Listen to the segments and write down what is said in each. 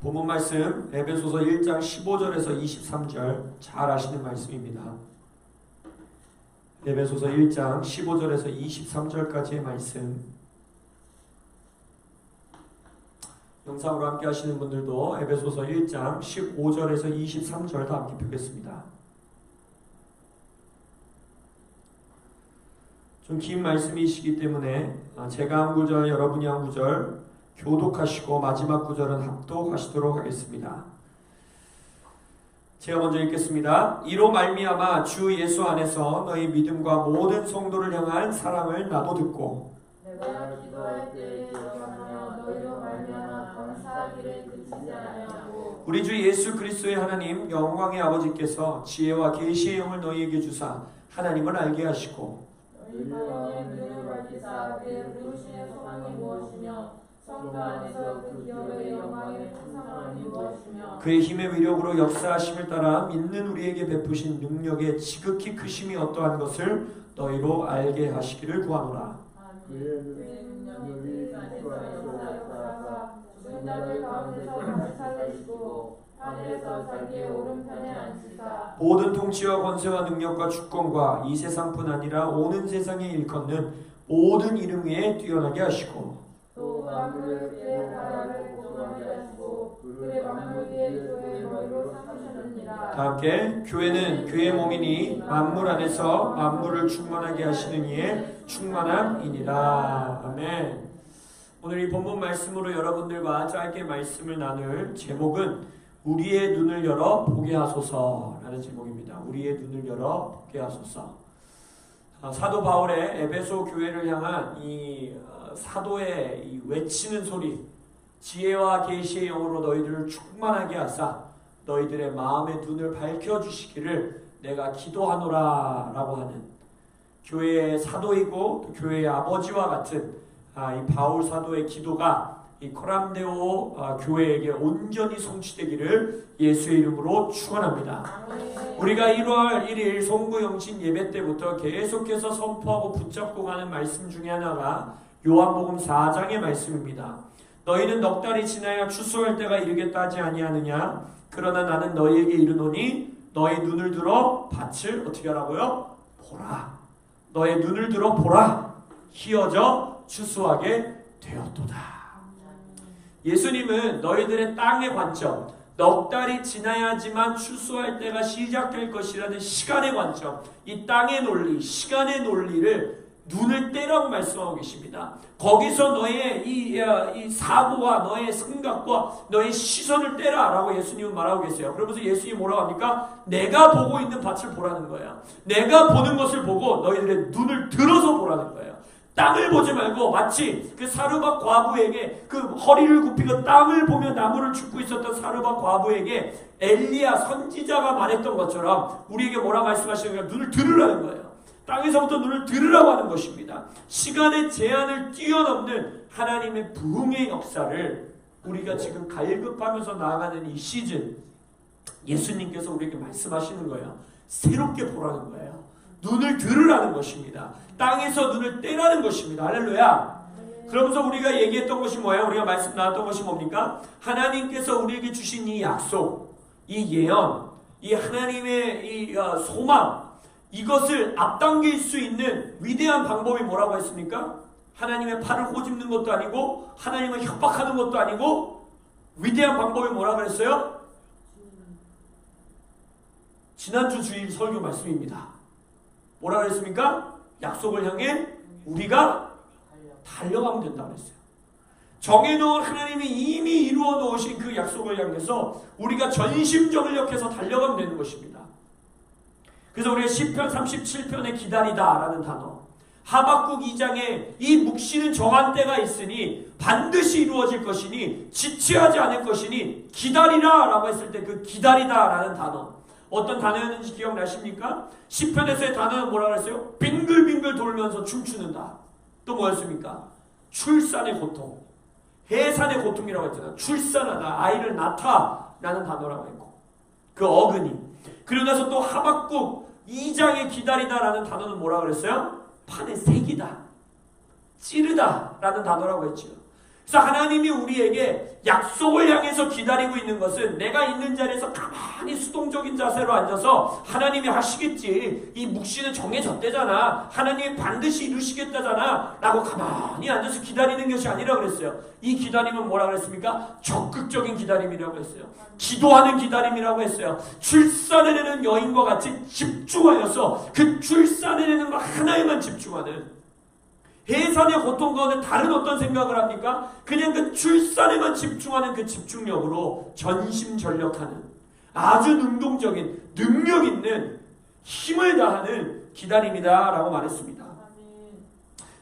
본문 말씀 에베소서 1장 15절에서 23절 잘 아시는 말씀입니다. 에베소서 1장 15절에서 23절까지의 말씀, 영상으로 함께 하시는 분들도 에베소서 1장 15절에서 23절 다 함께 펴겠습니다. 좀 긴 말씀이시기 때문에 제가 한 구절, 여러분이 한 구절 교독하시고 마지막 구절은 합독하시도록 하겠습니다. 제가 먼저 읽겠습니다. 이로 말미암아 주 예수 안에서 너희 믿음과 모든 성도를 향한 사랑을 나도 듣고 내가 기도할 때에 기억하며 너희로 말미암아 감사하기를 그치지 아니하고 우리 주 예수 그리스도의 하나님 영광의 아버지께서 지혜와 계시의 영을 너희에게 주사 하나님을 알게 하시고 너희가 영의 눈을 밝히사 그의 부르심의 소망이 무엇이며 성도 안에서 그 기업의 영광의 풍성함이 무엇이며 그의 힘의 위력으로 역사하심을 따라 믿는 우리에게 베푸신 능력의 지극히 크심이 어떠한 것을 너희로 알게 하시기를 구하노라. 그의 능력이 안에서 역사하사 죽은 자들 가운데서 다시 살리시고 하늘에서 자기의 오른편에 앉히사 모든 통치와 권세와 능력과 주권과 이 세상뿐 아니라 오는 세상에 일컫는 모든 이름 위에 뛰어나게 하시고 또 만물을 그의 나라를 복종하게 하시고 그의 만물 위에 교회의 머리로 삼으셨느니라. 다 함께 교회는 그의 몸이니 만물 안에서 만물을 충만하게 하시는 이의 충만함이니라. 아멘. 오늘 이 본문 말씀으로 여러분들과 짧게 말씀을 나눌 제목은 우리의 눈을 열어 보게 하소서라는 제목입니다. 우리의 눈을 열어 보게 하소서. 사도 바울의 에베소 교회를 향한 이 사도의 이 외치는 소리, 지혜와 계시의 영으로 너희들을 충만하게 하사 너희들의 마음의 눈을 밝혀주시기를 내가 기도하노라 라고 하는 교회의 사도이고 또 교회의 아버지와 같은 이 바울 사도의 기도가 이 코람데오 교회에게 온전히 성취되기를 예수의 이름으로 축원합니다. 우리가 1월 1일 송구영신 예배 때부터 계속해서 선포하고 붙잡고 가는 말씀 중에 하나가 요한복음 4장의 말씀입니다. 너희는 넉 달이 지나야 추수할 때가 이르겠다 하지 아니하느냐? 그러나 나는 너희에게 이르노니 너희 눈을 들어 밭을 어떻게 하라고요? 보라. 너의 눈을 들어 보라. 희어져 추수하게 되었도다. 예수님은 너희들의 땅의 관점, 넉 달이 지나야지만 추수할 때가 시작될 것이라는 시간의 관점, 이 땅의 논리, 시간의 논리를 눈을 떼라고 말씀하고 계십니다. 거기서 너의 이 사고와 너의 생각과 너의 시선을 떼라라고 예수님은 말하고 계세요. 그러면서 예수님이 뭐라고 합니까? 내가 보고 있는 밭을 보라는 거예요. 내가 보는 것을 보고 너희들의 눈을 들어서 보라는 거예요. 땅을 보지 말고 마치 그 사르밧 과부에게 그 허리를 굽히고 땅을 보며 나무를 줍고 있었던 사르밧 과부에게 엘리야 선지자가 말했던 것처럼 우리에게 뭐라 말씀하시는 거예요? 눈을 들으라는 거예요. 땅에서부터 눈을 들으라고 하는 것입니다. 시간의 제한을 뛰어넘는 하나님의 부흥의 역사를 우리가 지금 갈급하면서 나아가는 이 시즌, 예수님께서 우리에게 말씀하시는 거예요. 새롭게 보라는 거예요. 눈을 들으라는 것입니다. 땅에서 눈을 떼라는 것입니다. 할렐루야. 그러면서 우리가 얘기했던 것이 뭐예요? 우리가 말씀 나눴던 것이 뭡니까? 하나님께서 우리에게 주신 이 약속, 이 예언, 이 하나님의 이 소망, 이것을 앞당길 수 있는 위대한 방법이 뭐라고 했습니까? 하나님의 팔을 꼬집는 것도 아니고 하나님을 협박하는 것도 아니고 위대한 방법이 뭐라고 그랬어요? 지난주 주일 설교 말씀입니다. 뭐라고 그랬습니까? 약속을 향해 우리가 달려가면 된다고 그랬어요. 정해놓은 하나님이 이미 이루어 놓으신 그 약속을 향해서 우리가 전심전력해서 달려가면 되는 것입니다. 그래서 우리가 시편 37편에 기다리다 라는 단어, 하박국 2장에 이 묵시는 정한 때가 있으니 반드시 이루어질 것이니 지체하지 않을 것이니 기다리라 라고 했을 때 그 기다리다 라는 단어, 어떤 단어였는지 기억나십니까? 시편에서의 단어는 뭐라고 했어요? 빙글빙글 돌면서 춤추는다. 또 뭐였습니까? 출산의 고통, 해산의 고통이라고 했잖아요. 출산하다, 아이를 낳다 라는 단어라고 했고, 그 어근이. 그리고 나서 또 하박국 2장에 기다리다라는 단어는 뭐라고 그랬어요? 판에 새기다, 찌르다 라는 단어라고 했죠. 그래서 하나님이 우리에게 약속을 향해서 기다리고 있는 것은 내가 있는 자리에서 가만히 수동적인 자세로 앉아서 하나님이 하시겠지, 이 묵시는 정해졌대잖아, 하나님이 반드시 이루시겠다잖아 라고 가만히 앉아서 기다리는 것이 아니라 그랬어요. 이 기다림은 뭐라 그랬습니까? 적극적인 기다림이라고 했어요. 기도하는 기다림이라고 했어요. 출산해내는 여인과 같이 집중하여서 그 출산해내는 것 하나에만 집중하는, 해산의 고통 가운데 다른 어떤 생각을 합니까? 그냥 그 출산에만 집중하는 그 집중력으로 전심전력하는 아주 능동적인, 능력 있는, 힘을 다하는 기다림이다 라고 말했습니다.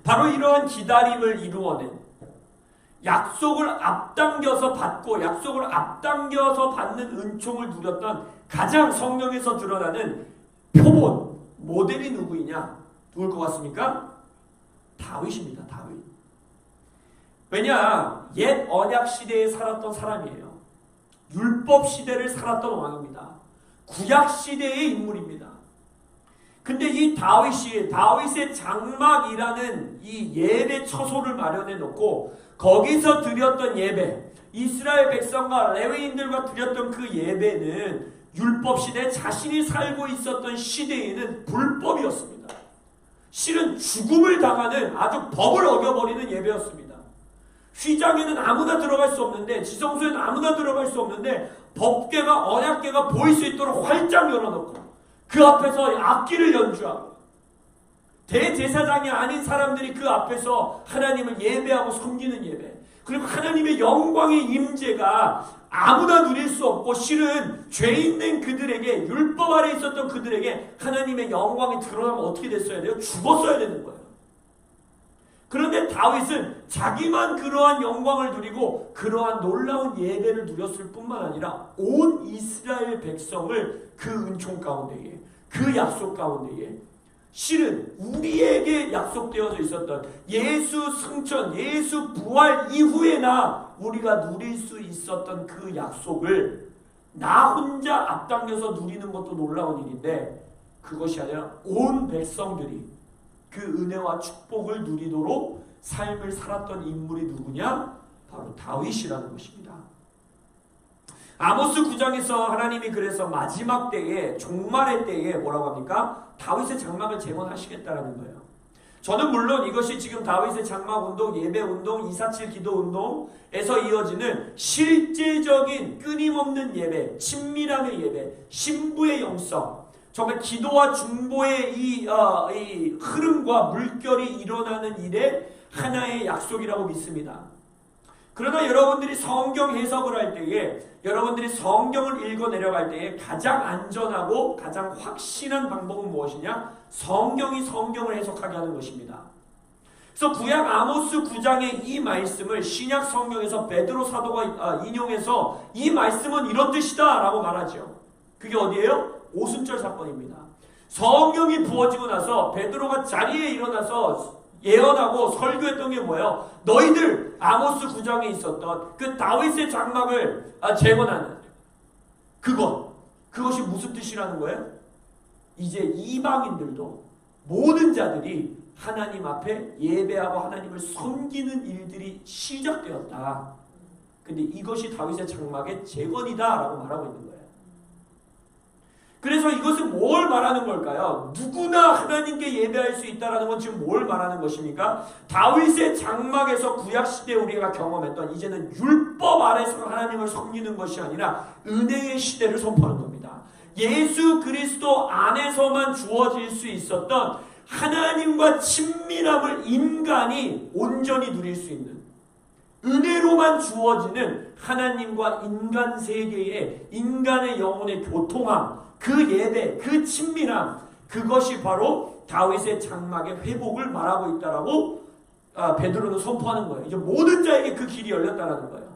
바로 이러한 기다림을 이루어낸, 약속을 앞당겨서 받고 약속을 앞당겨서 받는 은총을 누렸던 가장 성경에서 드러나는 표본, 모델이 누구이냐? 누굴 것 같습니까? 다윗입니다. 다윗. 왜냐? 옛 언약 시대에 살았던 사람이에요. 율법 시대를 살았던 왕입니다. 구약 시대의 인물입니다. 근데 이 다윗의 장막이라는 이 예배 처소를 마련해 놓고 거기서 드렸던 예배, 이스라엘 백성과 레위인들과 드렸던 그 예배는 율법 시대, 자신이 살고 있었던 시대에는 불법이었습니다. 실은 죽음을 당하는 아주 법을 어겨버리는 예배였습니다. 휘장에는 아무나 들어갈 수 없는데, 지성소에는 아무나 들어갈 수 없는데 법궤가, 언약궤가 보일 수 있도록 활짝 열어놓고 그 앞에서 악기를 연주하고 대제사장이 아닌 사람들이 그 앞에서 하나님을 예배하고 섬기는 예배, 그리고 하나님의 영광의 임재가 아무나 누릴 수 없고, 실은 죄 있는 그들에게, 율법 아래 있었던 그들에게 하나님의 영광이 드러나면 어떻게 됐어야 돼요? 죽었어야 되는 거예요. 그런데 다윗은 자기만 그러한 영광을 누리고 그러한 놀라운 예배를 누렸을 뿐만 아니라 온 이스라엘 백성을 그 은총 가운데에, 그 약속 가운데에, 실은 우리에게 약속되어져 있었던 예수 승천, 예수 부활 이후에나 우리가 누릴 수 있었던 그 약속을 나 혼자 앞당겨서 누리는 것도 놀라운 일인데, 그것이 아니라 온 백성들이 그 은혜와 축복을 누리도록 삶을 살았던 인물이 누구냐? 바로 다윗이라는 것입니다. 아모스 9장에서 하나님이 그래서 마지막 때에, 종말의 때에 뭐라고 합니까? 다윗의 장막을 재건하시겠다라는 거예요. 저는 물론 이것이 지금 다윗의 장막 운동, 예배 운동, 247 기도 운동에서 이어지는 실제적인 끊임없는 예배, 친밀함의 예배, 신부의 영성, 정말 기도와 중보의 이 흐름과 물결이 일어나는 일의 하나의 약속이라고 믿습니다. 그러나 여러분들이 성경 해석을 할 때에, 여러분들이 성경을 읽어 내려갈 때에 가장 안전하고 가장 확신한 방법은 무엇이냐? 성경이 성경을 해석하게 하는 것입니다. 그래서 구약 아모스 9장의 이 말씀을 신약 성경에서 베드로 사도가 인용해서 이 말씀은 이런 뜻이다 라고 말하죠. 그게 어디예요? 오순절 사건입니다. 성경이 부어지고 나서 베드로가 자리에 일어나서 예언하고 설교했던 게 뭐예요? 너희들 아모스 9장에 있었던 그 다윗의 장막을 재건하는 그것이 무슨 뜻이라는 거예요? 이제 이방인들도, 모든 자들이 하나님 앞에 예배하고 하나님을 섬기는 일들이 시작되었다. 근데 이것이 다윗의 장막의 재건이다 라고 말하고 있는 거예요. 그래서 이것은 뭘 말하는 걸까요? 누구나 하나님께 예배할 수 있다는 건 지금 뭘 말하는 것입니까? 다윗의 장막에서 구약시대에 우리가 경험했던, 이제는 율법 아래서 하나님을 섬기는 것이 아니라 은혜의 시대를 선포하는 겁니다. 예수 그리스도 안에서만 주어질 수 있었던 하나님과 친밀함을 인간이 온전히 누릴 수 있는, 은혜로만 주어지는 하나님과 인간 세계의, 인간의 영혼의 교통함, 그 예배, 그 친밀함, 그것이 바로 다윗의 장막의 회복을 말하고 있다라고 베드로는 선포하는 거예요. 이제 모든 자에게 그 길이 열렸다라는 거예요.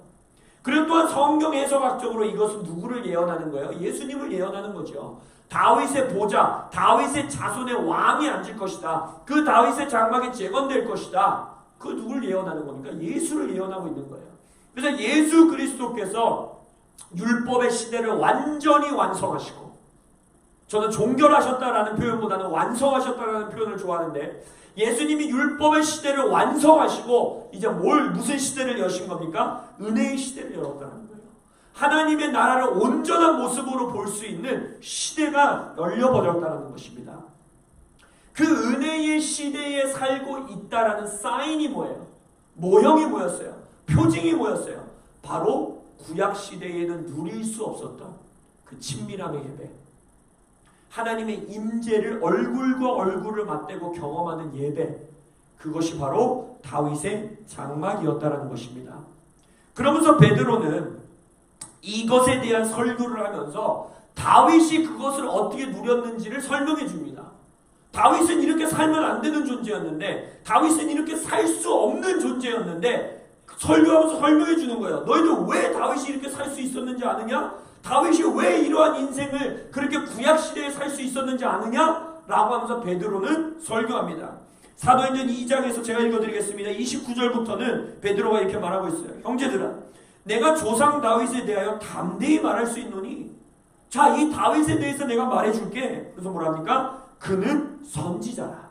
그리고 또한 성경 해석학적으로 이것은 누구를 예언하는 거예요? 예수님을 예언하는 거죠. 다윗의 보좌, 다윗의 자손의 왕이 앉을 것이다. 그 다윗의 장막이 재건될 것이다. 그 누굴 예언하는 겁니까? 예수를 예언하고 있는 거예요. 그래서 예수 그리스도께서 율법의 시대를 완전히 완성하시고 저는 종결하셨다라는 표현보다는 완성하셨다라는 표현을 좋아하는데, 예수님이 율법의 시대를 완성하시고 이제 무슨 시대를 여신 겁니까? 은혜의 시대를 열었다는 거예요. 하나님의 나라를 온전한 모습으로 볼 수 있는 시대가 열려버렸다는 것입니다. 그 은혜의 시대에 살고 있다라는 사인이 뭐예요? 모형이 뭐였어요? 표징이 뭐였어요? 바로 구약 시대에는 누릴 수 없었던 그 친밀함의 예배, 하나님의 임재를 얼굴과 얼굴을 맞대고 경험하는 예배, 그것이 바로 다윗의 장막이었다는 것입니다. 그러면서 베드로는 이것에 대한 설교를 하면서 다윗이 그것을 어떻게 누렸는지를 설명해 줍니다. 다윗은 이렇게 살면 안 되는 존재였는데, 다윗은 이렇게 살 수 없는 존재였는데 설교하면서 설명해 주는 거예요. 너희들 왜 다윗이 이렇게 살 수 있었는지 아느냐? 다윗이 왜 이러한 인생을 그렇게 구약시대에 살 수 있었는지 아느냐? 라고 하면서 베드로는 설교합니다. 사도행전 2장에서 제가 읽어드리겠습니다. 29절부터는 베드로가 이렇게 말하고 있어요. 형제들아, 내가 조상 다윗에 대하여 담대히 말할 수 있노니, 자, 이 다윗에 대해서 내가 말해줄게. 그래서 뭐랍니까? 그는 선지자라.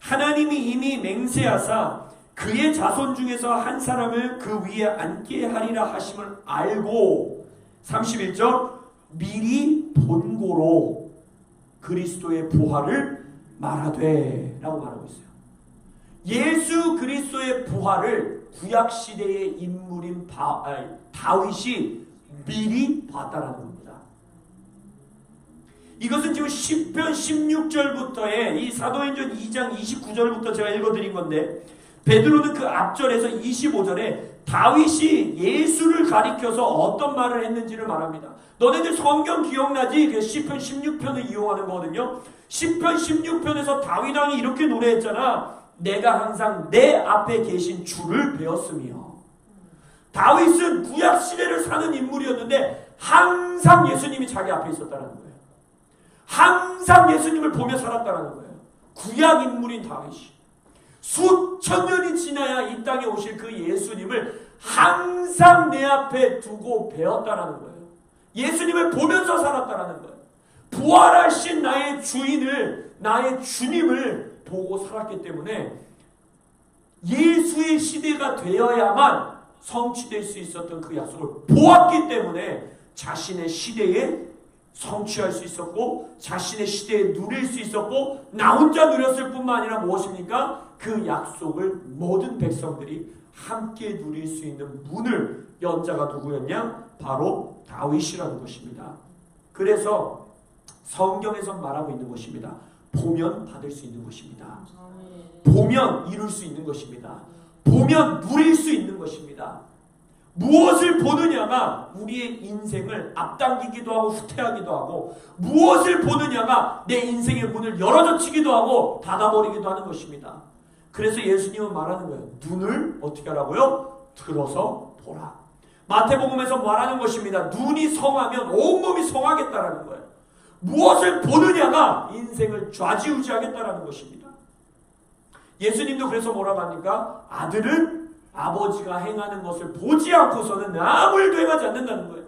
하나님이 이미 맹세하사 그의 자손 중에서 한 사람을 그 위에 앉게 하리라 하심을 알고, 31절, 미리 본고로 그리스도의 부활을 말하되 라고 말하고 있어요. 예수 그리스도의 부활을 구약시대의 인물인 다윗이 미리 봤다라는 겁니다. 이것은 지금 시편 16절부터의 이 사도행전 2장 29절부터 제가 읽어드린 건데, 베드로는 그 앞절에서 25절에 다윗이 예수를 가리켜서 어떤 말을 했는지를 말합니다. 너네들 성경 기억나지? 그 시편 16편을 이용하는 거거든요. 시편 16편에서 다윗 왕이 이렇게 노래했잖아. 내가 항상 내 앞에 계신 주를 배웠으며. 다윗은 구약 시대를 사는 인물이었는데 항상 예수님이 자기 앞에 있었다는 거예요. 항상 예수님을 보며 살았다는 거예요. 구약 인물인 다윗이 수천 년이 지나야 이 땅에 오실 그 예수님을 항상 내 앞에 두고 배웠다라는 거예요. 예수님을 보면서 살았다라는 거예요. 부활하신 나의 주인을, 나의 주님을 보고 살았기 때문에 예수의 시대가 되어야만 성취될 수 있었던 그 약속을 보았기 때문에 자신의 시대에 성취할 수 있었고, 자신의 시대에 누릴 수 있었고, 나 혼자 누렸을 뿐만 아니라 무엇입니까? 그 약속을 모든 백성들이 함께 누릴 수 있는 문을 연 자가 누구였냐? 바로 다윗이라는 것입니다. 그래서 성경에서 말하고 있는 것입니다. 보면 받을 수 있는 것입니다. 보면 이룰 수 있는 것입니다. 보면 누릴 수 있는 것입니다. 무엇을 보느냐가 우리의 인생을 앞당기기도 하고 후퇴하기도 하고, 무엇을 보느냐가 내 인생의 문을 열어젖히기도 하고 닫아버리기도 하는 것입니다. 그래서 예수님은 말하는 거예요. 눈을 어떻게 하라고요? 들어서 보라. 마태복음에서 말하는 것입니다. 눈이 성하면 온몸이 성하겠다라는 거예요. 무엇을 보느냐가 인생을 좌지우지하겠다라는 것입니다. 예수님도 그래서 뭐라고 합니까? 아들은 아버지가 행하는 것을 보지 않고서는 아무 일도 행하지 않는다는 거예요.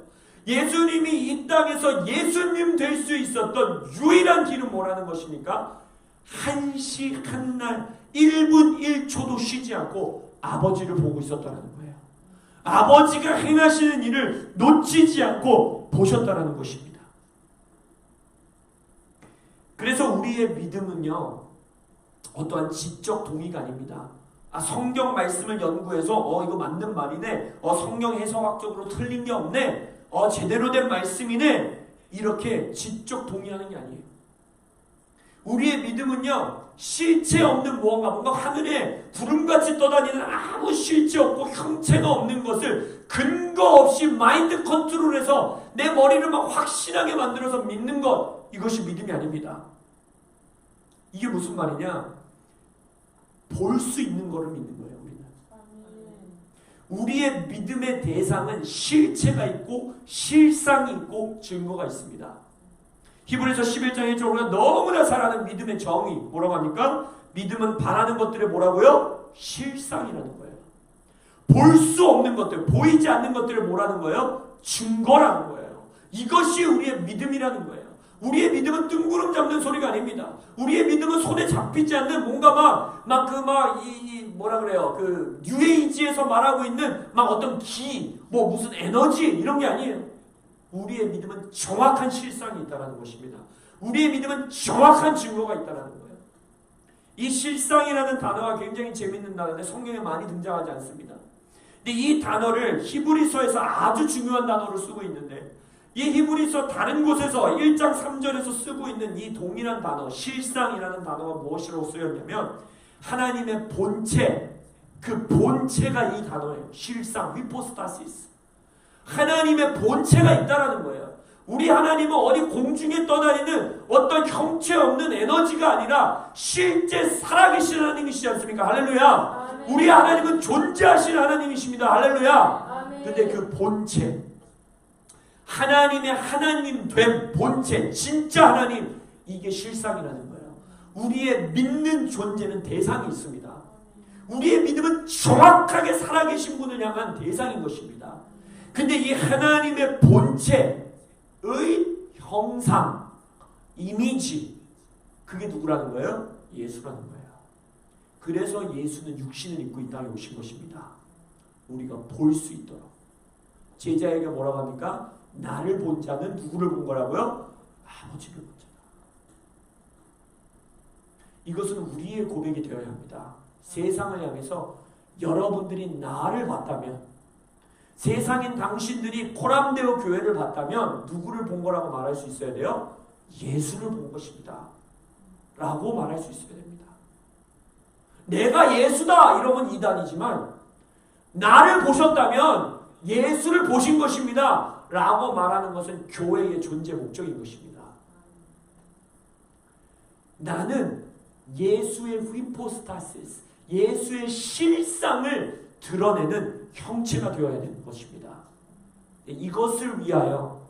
예수님이 이 땅에서 예수님 될 수 있었던 유일한 길은 뭐라는 것입니까? 한시 한날 1분 1초도 쉬지 않고 아버지를 보고 있었다는 거예요. 아버지가 행하시는 일을 놓치지 않고 보셨다는 것입니다. 그래서 우리의 믿음은요, 어떠한 지적 동의가 아닙니다. 성경 말씀을 연구해서 이거 맞는 말이네, 성경 해석학적으로 틀린 게 없네, 제대로 된 말씀이네, 이렇게 지적 동의하는 게 아니에요. 우리의 믿음은요, 실체 없는 뭔가 하늘에 구름같이 떠다니는 아무 실체 없고 형체가 없는 것을 근거 없이 마인드 컨트롤해서 내 머리를 막 확신하게 만들어서 믿는 것, 이것이 믿음이 아닙니다. 이게 무슨 말이냐? 볼 수 있는 거를 믿는 거예요. 우리는. 우리의 믿음의 대상은 실체가 있고 실상이 있고 증거가 있습니다. 히브리서 11장 1절 우리가 너무나 잘 아는 믿음의 정의, 뭐라고 합니까? 믿음은 바라는 것들의 뭐라고요? 실상이라는 거예요. 볼 수 없는 것들, 보이지 않는 것들을 뭐라는 거예요? 증거라는 거예요. 이것이 우리의 믿음이라는 거예요. 우리의 믿음은 뜬구름 잡는 소리가 아닙니다. 우리의 믿음은 손에 잡히지 않는 뭔가 뭐라 그래요? 그 뉴에이지에서 말하고 있는 막 어떤 무슨 에너지 이런 게 아니에요. 우리의 믿음은 정확한 실상이 있다는 것입니다. 우리의 믿음은 정확한 증거가 있다는 거예요. 이 실상이라는 단어가 굉장히 재밌는 단어인데 성경에 많이 등장하지 않습니다. 근데 이 단어를 히브리서에서 아주 중요한 단어로 쓰고 있는데 이 히브리서 다른 곳에서 1장 3절에서 쓰고 있는 이 동일한 단어 실상이라는 단어가 무엇이라고 쓰였냐면 하나님의 본체, 그 본체가 이 단어예요. 실상, 히포스타시스. 하나님의 본체가 있다라는 거예요. 우리 하나님은 어디 공중에 떠다니는 어떤 형체 없는 에너지가 아니라 실제 살아계신 하나님이시지 않습니까? 할렐루야. 아멘. 우리 하나님은 존재하신 하나님이십니다. 할렐루야. 아멘. 근데 그 본체, 하나님의 하나님 된 본체, 진짜 하나님, 이게 실상이라는 거예요. 우리의 믿는 존재는 대상이 있습니다. 우리의 믿음은 정확하게 살아계신 분을 향한 대상인 것입니다. 근데 이 하나님의 본체의 형상, 이미지, 그게 누구라는 거예요? 예수라는 거예요. 그래서 예수는 육신을 입고 이 땅에 오신 것입니다. 우리가 볼 수 있도록. 제자에게 뭐라고 합니까? 나를 본 자는 누구를 본 거라고요? 아버지를 본 자다. 이것은 우리의 고백이 되어야 합니다. 세상을 향해서 여러분들이 나를 봤다면, 세상인 당신들이 포람되어 교회를 봤다면 누구를 본 거라고 말할 수 있어야 돼요? 예수를 본 것입니다. 라고 말할 수 있어야 됩니다. 내가 예수다 이러면 이단이지만 나를 보셨다면 예수를 보신 것입니다. 라고 말하는 것은 교회의 존재 목적인 것입니다. 나는 예수의 히포스타시스, 예수의 실상을 드러내는 형체가 되어야 되는 것입니다. 이것을 위하여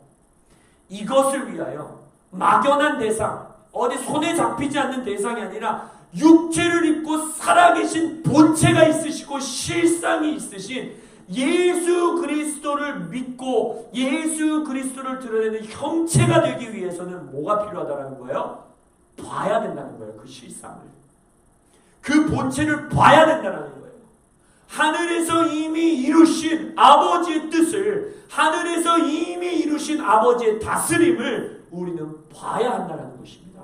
막연한 대상, 어디 손에 잡히지 않는 대상이 아니라 육체를 입고 살아계신 본체가 있으시고 실상이 있으신 예수 그리스도를 믿고 예수 그리스도를 드러내는 형체가 되기 위해서는 뭐가 필요하다는 거예요? 봐야 된다는 거예요. 그 실상을. 그 본체를 봐야 된다는 거예요. 하늘에서 이미 이루신 아버지의 뜻을, 하늘에서 이미 이루신 아버지의 다스림을 우리는 봐야 한다는 것입니다.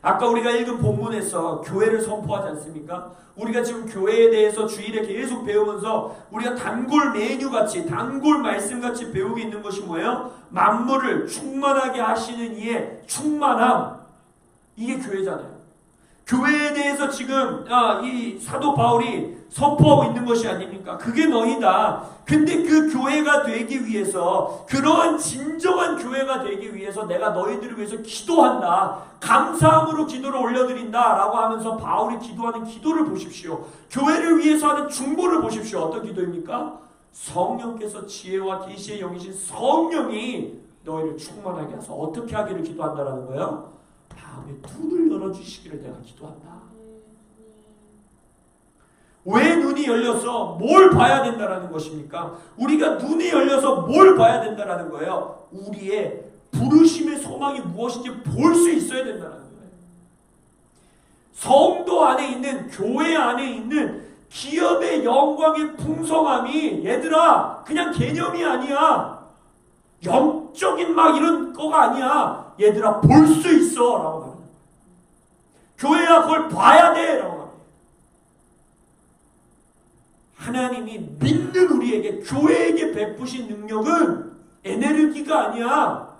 아까 우리가 읽은 본문에서 교회를 선포하지 않습니까? 우리가 지금 교회에 대해서 주일에 계속 배우면서 우리가 단골 메뉴같이, 단골 말씀같이 배우고 있는 것이 뭐예요? 만물을 충만하게 하시는 이의 충만함. 이게 교회잖아요. 교회에 대해서 지금 이 사도 바울이 선포하고 있는 것이 아닙니까? 그게 너희다. 근데 그 교회가 되기 위해서, 그러한 진정한 교회가 되기 위해서 내가 너희들을 위해서 기도한다. 감사함으로 기도를 올려드린다. 라고 하면서 바울이 기도하는 기도를 보십시오. 교회를 위해서 하는 중보를 보십시오. 어떤 기도입니까? 성령께서 지혜와 계시의 영이신 성령이 너희를 충만하게 해서 어떻게 하기를 기도한다라는 거예요? 다음에 눈을 열어주시기를 내가 기도한다. 왜 눈이 열려서 뭘 봐야 된다라는 것입니까? 우리가 눈이 열려서 뭘 봐야 된다라는 거예요? 우리의 부르심의 소망이 무엇인지 볼 수 있어야 된다는 거예요. 성도 안에 있는, 교회 안에 있는 기업의 영광의 풍성함이 얘들아 그냥 개념이 아니야. 영적인 막 이런 거가 아니야. 얘들아 볼 수 있어 라고 말해요. 교회야 그걸 봐야 돼 라고 말해요. 하나님이 믿는 우리에게, 교회에게 베푸신 능력은 에네르기가 아니야.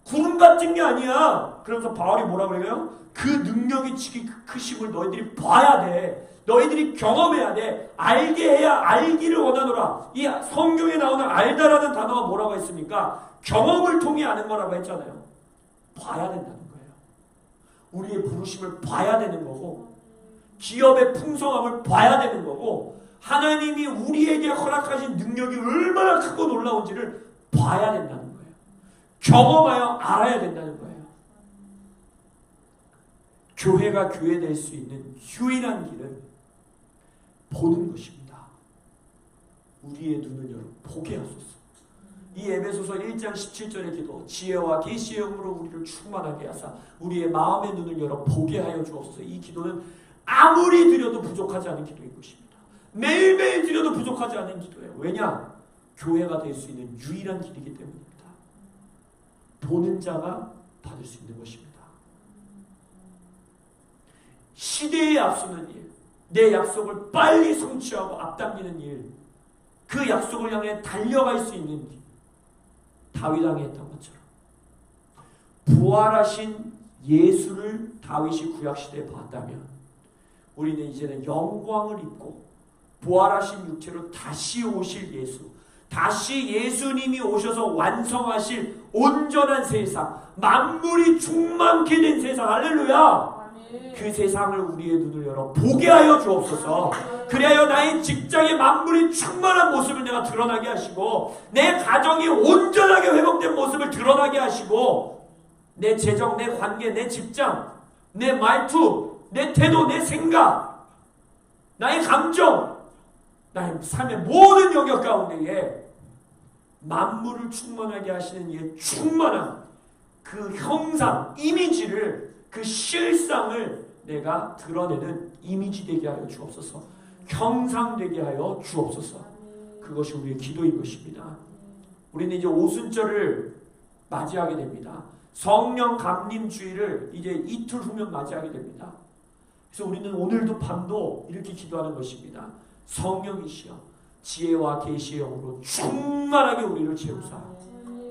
구름 같은 게 아니야. 그래서 바울이 뭐라고 그래요? 그 능력이 지기 크심을 너희들이 봐야 돼. 너희들이 경험해야 돼. 알게 해야 알기를 원하노라. 이 성경에 나오는 알다라는 단어가 뭐라고 했습니까? 경험을 통해 아는 거라고 했잖아요. 봐야 된다는 거예요. 우리의 부르심을 봐야 되는 거고, 기업의 풍성함을 봐야 되는 거고, 하나님이 우리에게 허락하신 능력이 얼마나 크고 놀라운지를 봐야 된다는 거예요. 경험하여 알아야 된다는 거예요. 교회가 교회될 수 있는 유일한 길은 보는 것입니다. 우리의 눈을 열어 보게 하소서. 이 에베소서 1장 17절의 기도, 지혜와 계시의 영으로 우리를 충만하게 하사 우리의 마음의 눈을 열어 보게 하여 주옵소서. 이 기도는 아무리 드려도 부족하지 않은 기도인 것입니다. 매일매일 드려도 부족하지 않은 기도예요. 왜냐? 교회가 될 수 있는 유일한 길이기 때문입니다. 보는 자가 받을 수 있는 것입니다. 시대에 앞서는 일, 내 약속을 빨리 성취하고 앞당기는 일, 그 약속을 향해 달려갈 수 있는 길, 다윗 왕이 했던 것처럼 부활하신 예수를 다윗이 구약시대에 봤다면 우리는 이제는 영광을 입고 부활하신 육체로 다시 오실 예수, 다시 예수님이 오셔서 완성하실 온전한 세상, 만물이 충만케 된 세상, 할렐루야! 그 세상을 우리의 눈을 열어 보게 하여 주옵소서. 그리하여 나의 직장의 만물이 충만한 모습을 내가 드러나게 하시고, 내 가정이 온전하게 회복된 모습을 드러나게 하시고, 내 재정, 내 관계, 내 직장, 내 말투, 내 태도, 내 생각, 나의 감정, 나의 삶의 모든 영역 가운데에 만물을 충만하게 하시는 이의 충만한 그 형상, 이미지를, 그 실상을 내가 드러내는 이미지 되게 하여 주옵소서. 형상되게 하여 주옵소서. 그것이 우리의 기도인 것입니다. 우리는 이제 오순절을 맞이하게 됩니다. 성령 감림 주일을 이제 이틀 후면 맞이하게 됩니다. 그래서 우리는 오늘도 밤도 이렇게 기도하는 것입니다. 성령이시여 지혜와 계시의 영으로 충만하게 우리를 채우사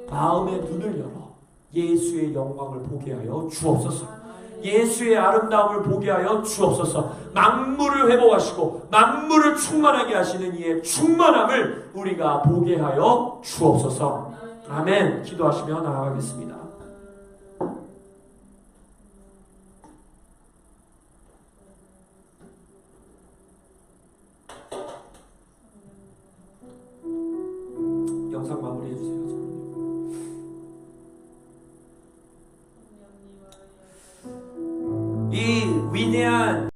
마음의 눈을 열어 예수의 영광을 보게 하여 주옵소서. 예수의 아름다움을 보게 하여 주옵소서. 만물을 회복하시고 만물을 충만하게 하시는 이의 충만함을 우리가 보게 하여 주옵소서. 아멘. 기도하시며 나아가겠습니다. 영상 마무리해 주세요. 이 위대한